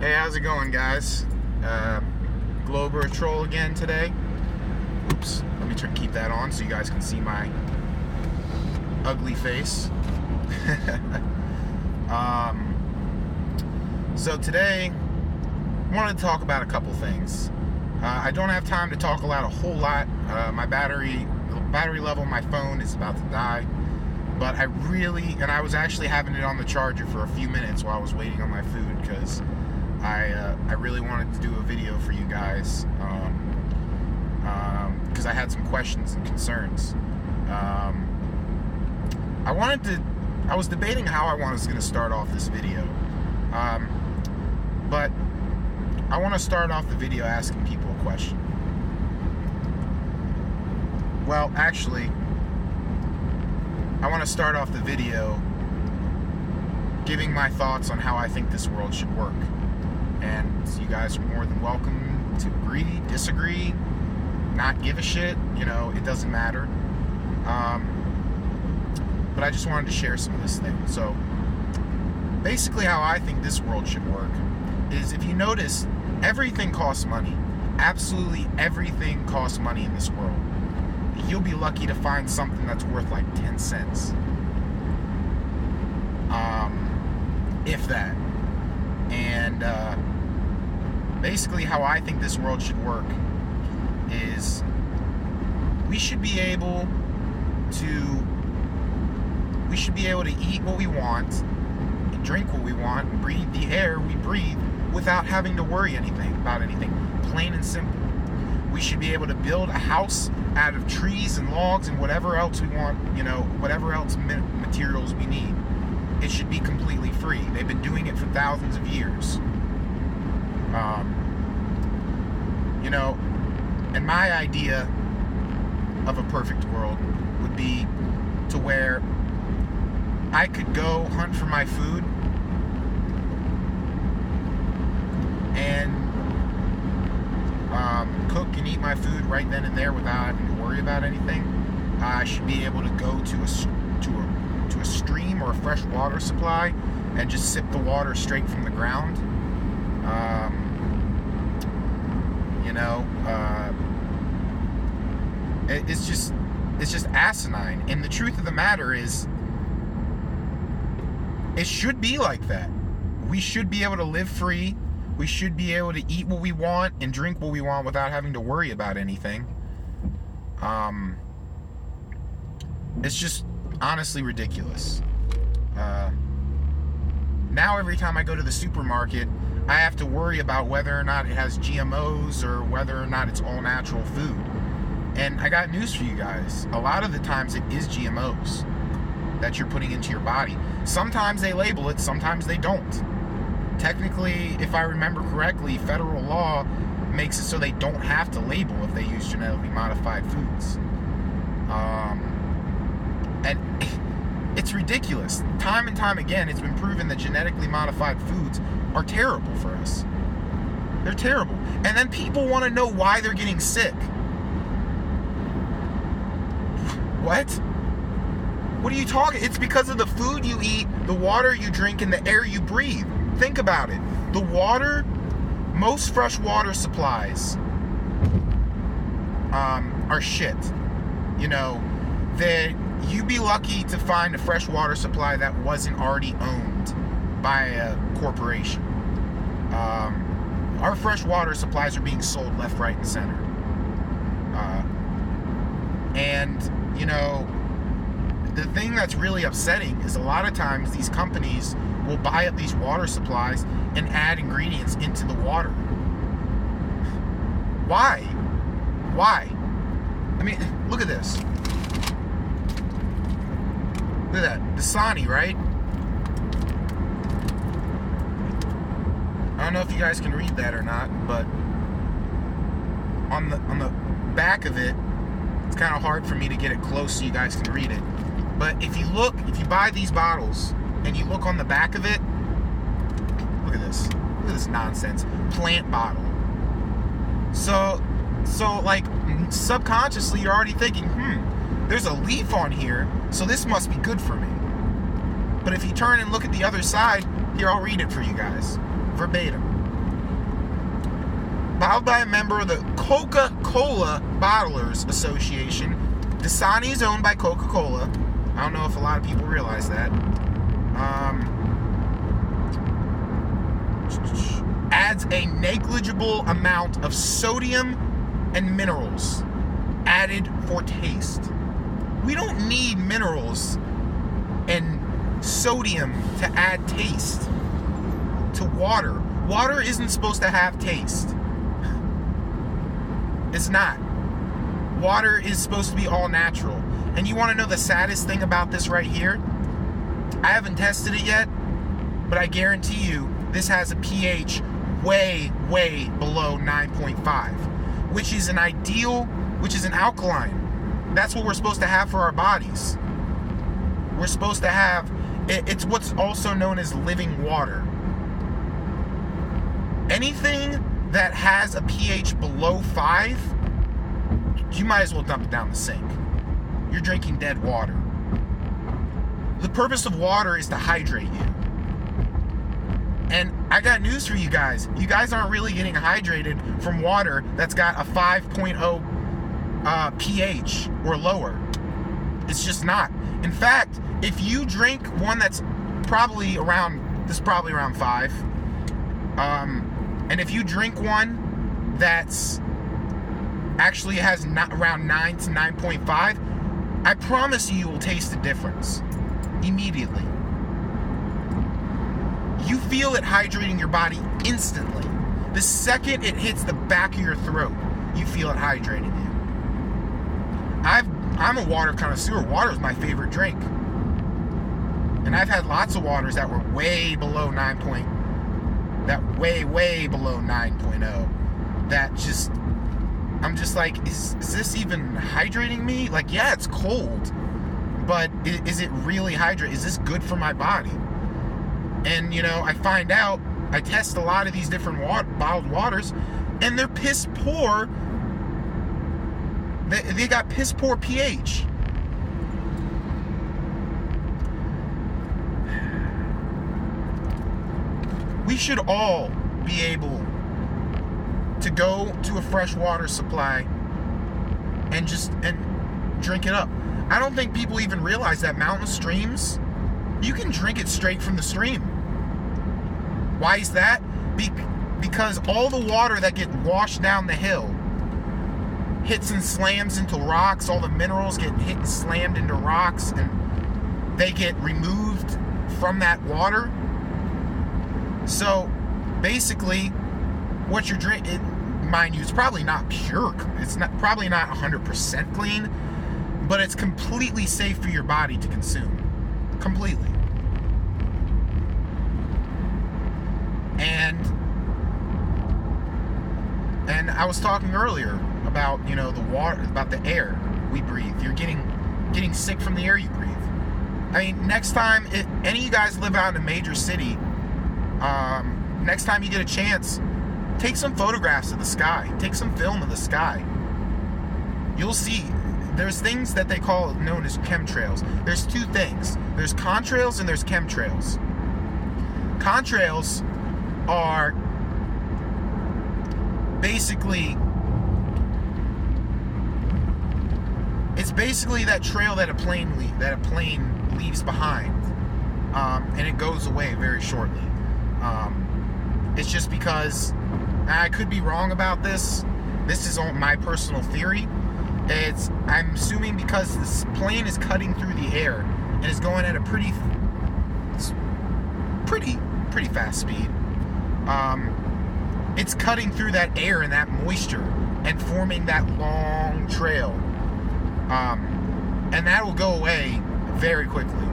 Hey, how's it going, guys? Glober Troll again today. Oops, let me keep that on so you guys can see my ugly face. So today, I wanted to talk about a couple things. I don't have time to talk a whole lot. My battery level on my phone is about to die. But I was actually having it on the charger for a few minutes while I was waiting on my food because I really wanted to do a video for you guys because I had some questions and concerns. I was debating how I was going to start off this video, but I want to start off the video asking people a question. Well, actually, I want to start off the video giving my thoughts on how I think this world should work. And you guys are more than welcome to agree, disagree, not give a shit. It doesn't matter. But I just wanted to share some of this thing. So, basically how I think this world should work is, if you notice, everything costs money. Absolutely everything costs money in this world. You'll be lucky to find something that's worth like 10 cents. If that. And basically how I think this world should work is we should be able to eat what we want, drink what we want, and breathe the air we breathe without having to worry about anything. Plain and simple. We should be able to build a house out of trees and logs and whatever else we want, whatever else materials we need. It should be completely free. They've been doing it for thousands of years. And my idea of a perfect world would be to where I could go hunt for my food and cook and eat my food right then and there without having to worry about anything. I should be able to go to a stream or a fresh water supply and just sip the water straight from the ground. It's just asinine. And the truth of the matter is, it should be like that. We should be able to live free. We should be able to eat what we want and drink what we want without having to worry about anything. It's just honestly ridiculous. Now every time I go to the supermarket, I have to worry about whether or not it has GMOs or whether or not it's all natural food. And I got news for you guys. A lot of the times it is GMOs that you're putting into your body. Sometimes they label it, sometimes they don't. Technically, if I remember correctly, federal law makes it so they don't have to label if they use genetically modified foods. And it's ridiculous. Time and time again, it's been proven that genetically modified foods are terrible for us. They're terrible. And then people want to know why they're getting sick. What? What are you talking? It's because of the food you eat, the water you drink, and the air you breathe. Think about it. The water, most fresh water supplies are shit. That you'd be lucky to find a fresh water supply that wasn't already owned by a corporation. Our fresh water supplies are being sold left, right, and center. The thing that's really upsetting is a lot of times these companies will buy up these water supplies and add ingredients into the water. Why? I mean, look at this. Look at that. Dasani, right? I don't know if you guys can read that or not, but on the back of it, it's kind of hard for me to get it close so you guys can read it. But if you buy these bottles and you look on the back of it, look at this. Look at this nonsense. Plant bottle. So like subconsciously you're already thinking, there's a leaf on here, so this must be good for me. But if you turn and look at the other side, here, I'll read it for you guys. Verbatim. bottled by a member of the Coca-Cola Bottlers Association. Dasani is owned by Coca-Cola. I don't know if a lot of people realize that. Adds a negligible amount of sodium and minerals added for taste. We don't need minerals and sodium to add taste to water. Water isn't supposed to have taste. It's not. Water is supposed to be all natural. And you want to know the saddest thing about this right here? I haven't tested it yet, but I guarantee you this has a pH way, way below 9.5, which is an alkaline. That's what we're supposed to have for our bodies. We're supposed to have, it's what's also known as living water. Anything that has a pH below 5, you might as well dump it down the sink. You're drinking dead water. The purpose of water is to hydrate you. And I got news for you guys. You guys aren't really getting hydrated from water that's got a 5.0 pH or lower. It's just not. In fact, if you drink one that's probably around 5, and if you drink one that's actually has around 9 to 9.5, I promise you will taste the difference immediately. You feel it hydrating your body instantly. The second it hits the back of your throat, you feel it hydrating you. I'm a water connoisseur. Water is my favorite drink. And I've had lots of waters that were way below 9.0. That just, I'm just like, is this even hydrating me? Like, yeah, it's cold, but is it really hydrating? Is this good for my body? And, you know, I find out, I test a lot of these different bottled waters, and they're piss poor. They got piss poor pH. We should all be able to go to a freshwater supply and drink it up. I don't think people even realize that mountain streams, you can drink it straight from the stream. Why is that? Because all the water that gets washed down the hill hits and slams into rocks. All the minerals get hit and slammed into rocks, and they get removed from that water. So basically, what you're drinking, mind you, it's probably not pure. It's probably not 100% clean, but it's completely safe for your body to consume. Completely. And I was talking earlier about, you know, the water, about the air we breathe. You're getting sick from the air you breathe. I mean, next time, any of you guys live out in a major city, next time you get a chance, take some photographs of the sky. Take some film of the sky. You'll see there's things that they call known as chemtrails. There's two things. There's contrails and there's chemtrails. Contrails are basically, it's basically that trail that a plane leaves behind, and it goes away very shortly. It's just because, I could be wrong about this. This is my personal theory. I'm assuming because this plane is cutting through the air and is going at a pretty fast speed. It's cutting through that air and that moisture and forming that long trail. And that will go away very quickly.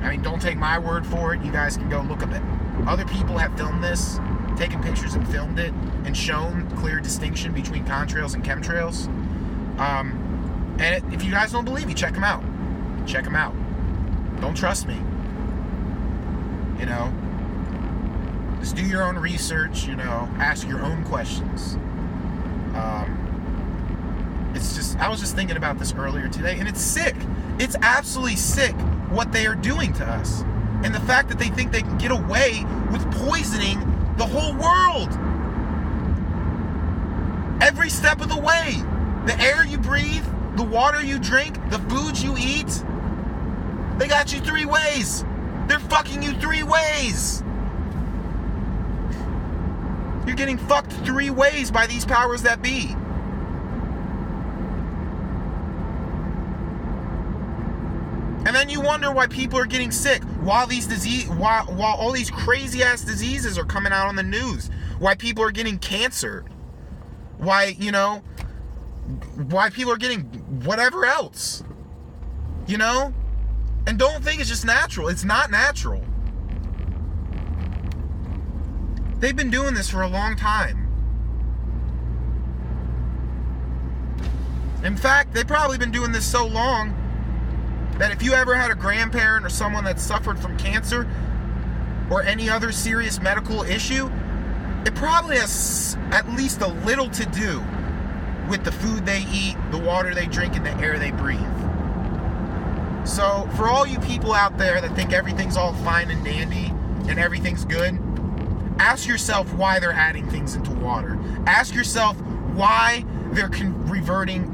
I mean, don't take my word for it. You guys can go look at it. Other people have filmed this, taken pictures and filmed it, and shown clear distinction between contrails and chemtrails. And if you guys don't believe me, check them out. Check them out. Don't trust me. You know, just do your own research, you know, ask your own questions. It's just, I was just thinking about this earlier today, and it's sick. It's absolutely sick what they are doing to us. And the fact that they think they can get away with poisoning the whole world. Every step of the way. The air you breathe, the water you drink, the foods you eat. They got you 3 ways. They're fucking you 3 ways. You're getting fucked 3 ways by these powers that be. And then you wonder why people are getting sick, while all these crazy ass diseases are coming out on the news. Why people are getting cancer. Why people are getting whatever else. And don't think it's just natural. It's not natural. They've been doing this for a long time. In fact, they've probably been doing this so long that if you ever had a grandparent or someone that suffered from cancer or any other serious medical issue, it probably has at least a little to do with the food they eat, the water they drink, and the air they breathe. So, for all you people out there that think everything's all fine and dandy and everything's good, ask yourself why they're adding things into water. Ask yourself why they're converting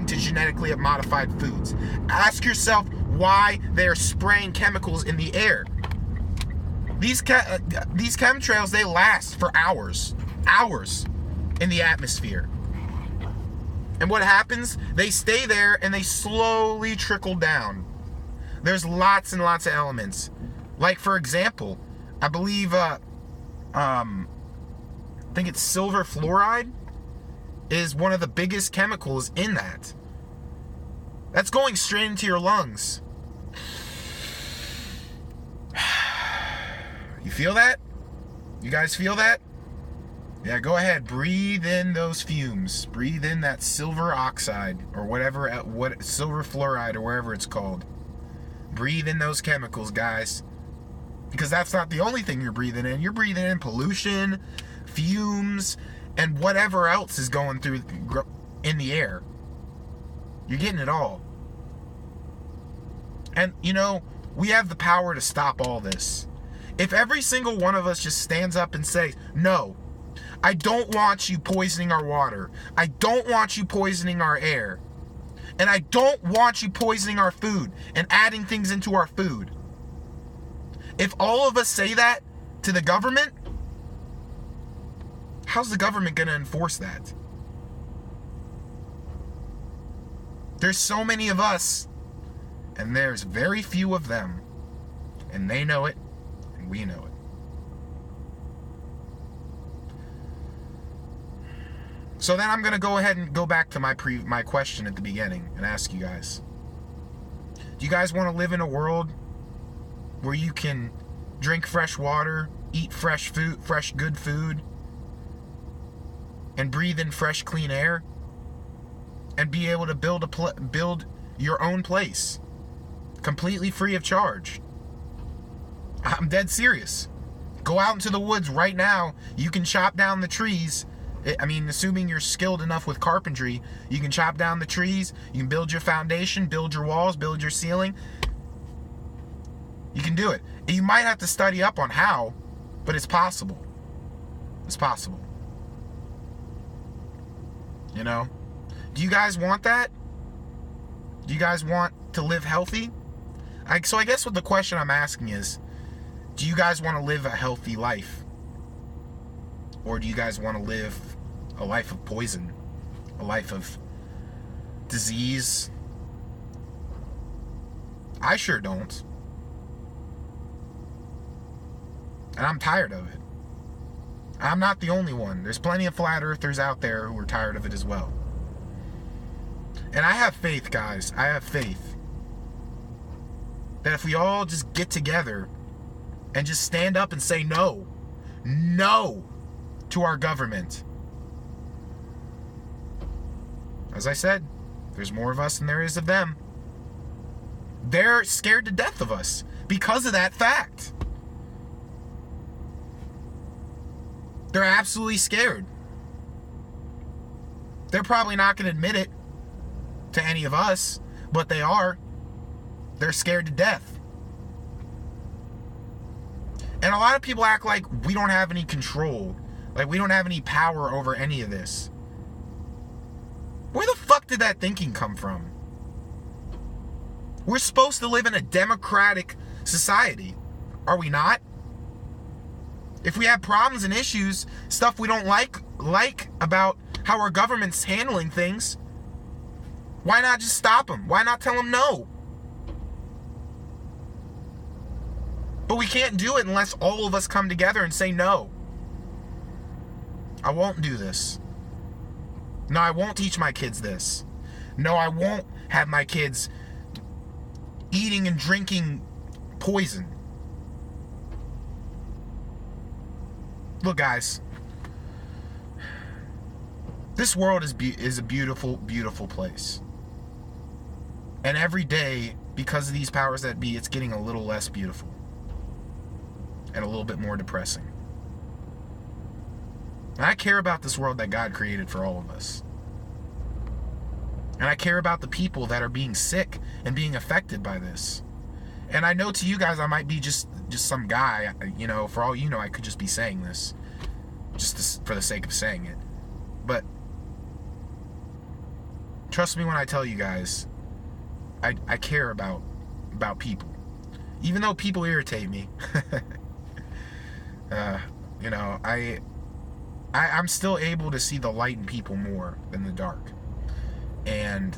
to genetically modified foods. Ask yourself why they're spraying chemicals in the air. These chemtrails, they last for hours in the atmosphere. And what happens? They stay there and they slowly trickle down. There's lots and lots of elements. Like, for example, I believe, I think it's silver fluoride is one of the biggest chemicals in that. That's going straight into your lungs. You feel that? You guys feel that? Yeah, go ahead. Breathe in those fumes. Breathe in that silver oxide or whatever, silver fluoride or wherever it's called. Breathe in those chemicals, guys. Because that's not the only thing you're breathing in. You're breathing in pollution, fumes, and whatever else is going through in the air. You're getting it all. And, we have the power to stop all this. If every single one of us just stands up and says, no, I don't want you poisoning our water. I don't want you poisoning our air. And I don't want you poisoning our food and adding things into our food. If all of us say that to the government, how's the government going to enforce that? There's so many of us, and there's very few of them. And they know it, and we know it. So then I'm going to go ahead and go back to my question at the beginning and ask you guys. Do you guys want to live in a world where you can drink fresh water, eat fresh food, fresh good food, and breathe in fresh clean air, and be able to build your own place completely free of charge? I'm dead serious. Go out into the woods right now. You can chop down the trees. Assuming you're skilled enough with carpentry, you can chop down the trees, you can build your foundation, build your walls, build your ceiling. You can do it. You might have to study up on how, but it's possible. It's possible. Do you guys want that? Do you guys want to live healthy? So I guess what the question I'm asking is, do you guys want to live a healthy life? Or do you guys want to live a life of poison? A life of disease? I sure don't. And I'm tired of it. I'm not the only one. There's plenty of flat earthers out there who are tired of it as well. And I have faith, guys. I have faith that if we all just get together and just stand up and say no to our government. As I said, there's more of us than there is of them. They're scared to death of us because of that fact. They're absolutely scared. They're probably not going to admit it to any of us, but they are. They're scared to death. And a lot of people act like we don't have any control. Like we don't have any power over any of this. Where the fuck did that thinking come from? We're supposed to live in a democratic society. Are we not? If we have problems and issues, stuff we don't like about how our government's handling things, why not just stop them? Why not tell them no? But we can't do it unless all of us come together and say no. I won't do this. No, I won't teach my kids this. No, I won't have my kids eating and drinking poison. Look, guys, this world is a beautiful, beautiful place. And every day, because of these powers that be, it's getting a little less beautiful. And a little bit more depressing. And I care about this world that God created for all of us. And I care about the people that are being sick and being affected by this. And I know to you guys I might be just some guy, you know, for all you know I could just be saying this. For the sake of saying it. But trust me when I tell you guys, I care about people. Even though people irritate me. You know, I'm still able to see the light in people more than the dark. And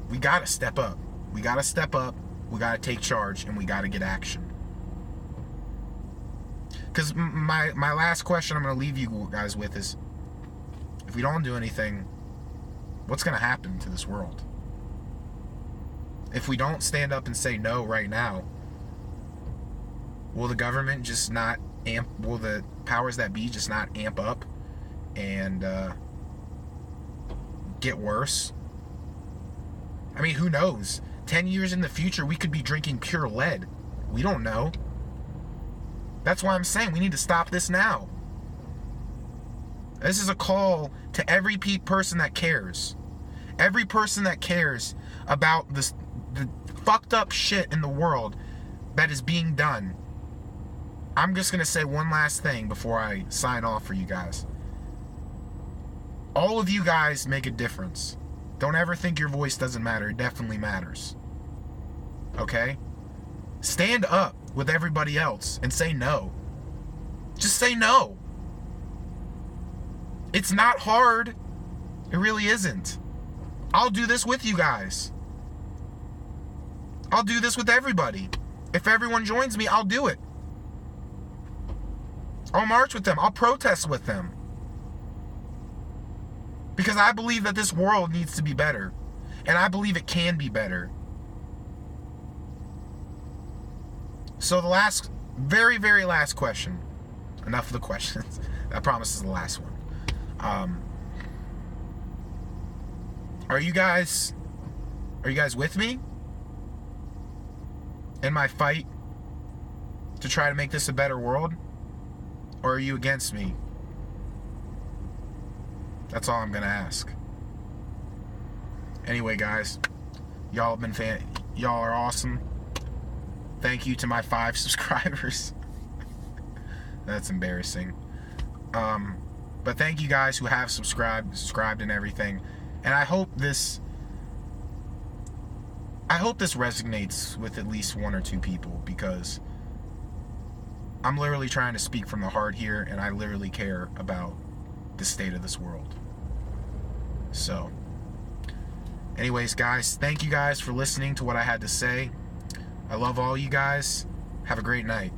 we gotta step up. We gotta step up. We gotta take charge, and we gotta get action. Because my last question I'm gonna leave you guys with is, if we don't do anything, what's gonna happen to this world? If we don't stand up and say no right now, will the government just not will the powers that be just not amp up and get worse? I mean, who knows? 10 years in the future, we could be drinking pure lead. We don't know. That's why I'm saying we need to stop this now. This is a call to every person that cares. Every person that cares about the fucked up shit in the world that is being done. I'm just going to say one last thing before I sign off for you guys. All of you guys make a difference. Don't ever think your voice doesn't matter. It definitely matters. Okay? Stand up with everybody else and say no. Just say no. It's not hard. It really isn't. I'll do this with you guys. I'll do this with everybody. If everyone joins me, I'll do it. I'll march with them. I'll protest with them. Because I believe that this world needs to be better. And I believe it can be better. So the last, very, very last question. Enough of the questions. I promise is the last one. Are you guys with me in my fight to try to make this a better world? Or are you against me? That's all I'm gonna ask. Anyway, guys, y'all are awesome. Thank you to my 5 subscribers. That's embarrassing. But thank you guys who have subscribed and everything. And I hope this resonates with at least 1 or 2 people, because I'm literally trying to speak from the heart here, and I literally care about the state of this world. So, anyways, guys, thank you guys for listening to what I had to say. I love all you guys. Have a great night.